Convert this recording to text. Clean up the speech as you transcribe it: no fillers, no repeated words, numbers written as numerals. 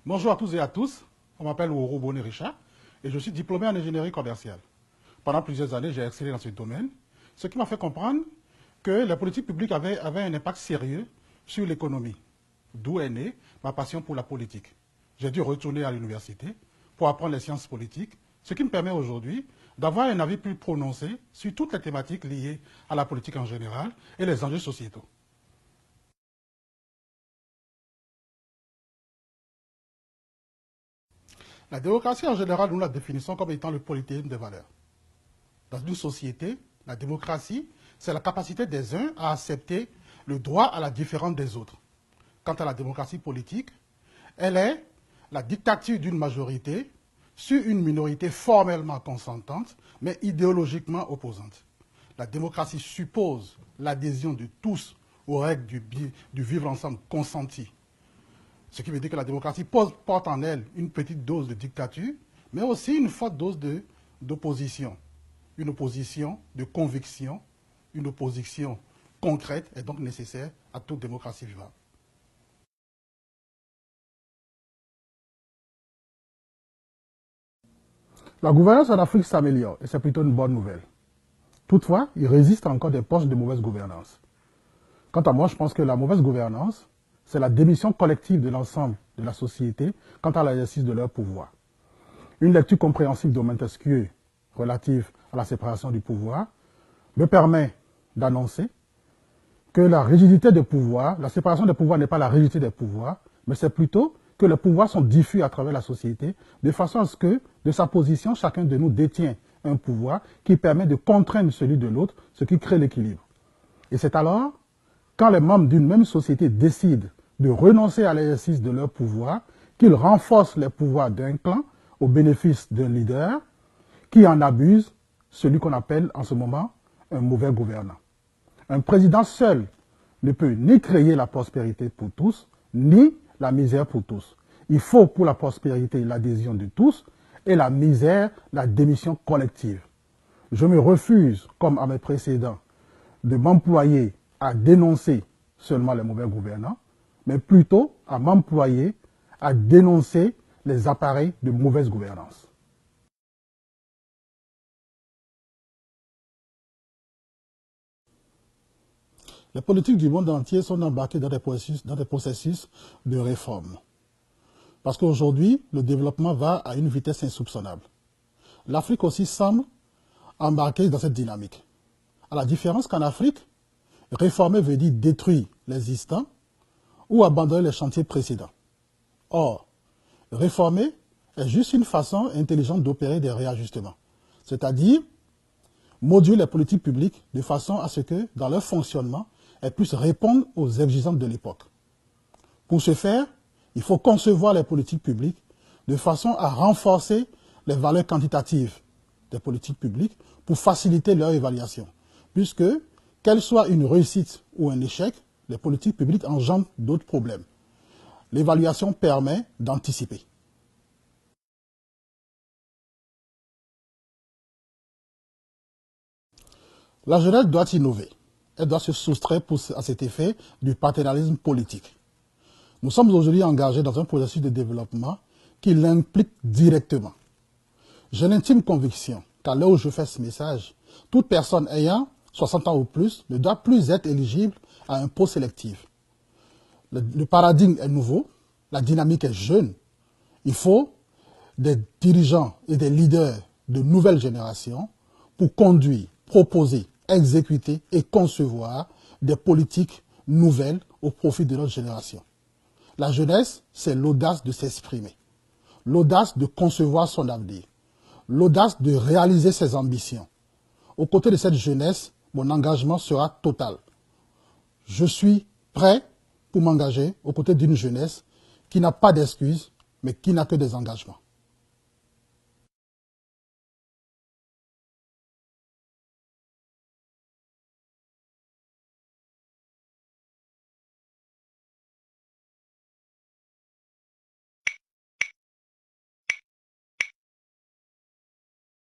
Bonjour à tous et à tous, on m'appelle Ouro Boné Richard et je suis diplômé en ingénierie commerciale. Pendant plusieurs années, j'ai excellé dans ce domaine, ce qui m'a fait comprendre que les politiques publiques avaient un impact sérieux sur l'économie, d'où est née ma passion pour la politique. J'ai dû retourner à l'université pour apprendre les sciences politiques, ce qui me permet aujourd'hui d'avoir un avis plus prononcé sur toutes les thématiques liées à la politique en général et les enjeux sociétaux. La démocratie en général, nous la définissons comme étant le polythéisme des valeurs. Dans une société, la démocratie, c'est la capacité des uns à accepter le droit à la différence des autres. Quant à la démocratie politique, elle est la dictature d'une majorité sur une minorité formellement consentante, mais idéologiquement opposante. La démocratie suppose l'adhésion de tous aux règles du vivre ensemble consenti. Ce qui veut dire que la démocratie porte en elle une petite dose de dictature, mais aussi une forte dose d'opposition. Une opposition de conviction, une opposition concrète est donc nécessaire à toute démocratie vivable. La gouvernance en Afrique s'améliore et c'est plutôt une bonne nouvelle. Toutefois, il résiste encore des poches de mauvaise gouvernance. Quant à moi, je pense que la mauvaise gouvernance, c'est la démission collective de l'ensemble de la société quant à l'exercice de leur pouvoir. Une lecture compréhensive de Montesquieu relative à la séparation du pouvoir me permet d'annoncer que la rigidité des pouvoirs, la séparation des pouvoirs n'est pas la rigidité des pouvoirs, mais c'est plutôt que les pouvoirs sont diffus à travers la société, de façon à ce que, de sa position, chacun de nous détient un pouvoir qui permet de contraindre celui de l'autre, ce qui crée l'équilibre. Et c'est alors, quand les membres d'une même société décident de renoncer à l'exercice de leur pouvoir, qu'ils renforcent les pouvoirs d'un clan au bénéfice d'un leader, qui en abuse, celui qu'on appelle en ce moment un mauvais gouvernant. Un président seul ne peut ni créer la prospérité pour tous, ni la misère pour tous. Il faut pour la prospérité l'adhésion de tous et la misère, la démission collective. Je me refuse, comme à mes précédents, de m'employer à dénoncer seulement les mauvais gouvernants, mais plutôt à m'employer à dénoncer les appareils de mauvaise gouvernance. Les politiques du monde entier sont embarquées dans des processus de réforme. Parce qu'aujourd'hui, le développement va à une vitesse insoupçonnable. L'Afrique aussi semble embarquée dans cette dynamique. À la différence qu'en Afrique, réformer veut dire détruire l'existant ou abandonner les chantiers précédents. Or, réformer est juste une façon intelligente d'opérer des réajustements, c'est-à-dire moduler les politiques publiques de façon à ce que, dans leur fonctionnement, elles puissent répondre aux exigences de l'époque. Pour ce faire, il faut concevoir les politiques publiques de façon à renforcer les valeurs quantitatives des politiques publiques pour faciliter leur évaluation, puisque, qu'elle soit une réussite ou un échec, les politiques publiques engendrent d'autres problèmes. L'évaluation permet d'anticiper. La jeunesse doit innover. Elle doit se soustraire à cet effet du paternalisme politique. Nous sommes aujourd'hui engagés dans un processus de développement qui l'implique directement. J'ai l'intime conviction qu'à l'heure où je fais ce message, toute personne ayant 60 ans ou plus ne doit plus être éligible à un poste sélectif. Le paradigme est nouveau, la dynamique est jeune. Il faut des dirigeants et des leaders de nouvelles générations pour conduire, proposer, exécuter et concevoir des politiques nouvelles au profit de notre génération. La jeunesse, c'est l'audace de s'exprimer, l'audace de concevoir son avenir, l'audace de réaliser ses ambitions. Aux côtés de cette jeunesse, mon engagement sera total. Je suis prêt pour m'engager aux côtés d'une jeunesse qui n'a pas d'excuses, mais qui n'a que des engagements.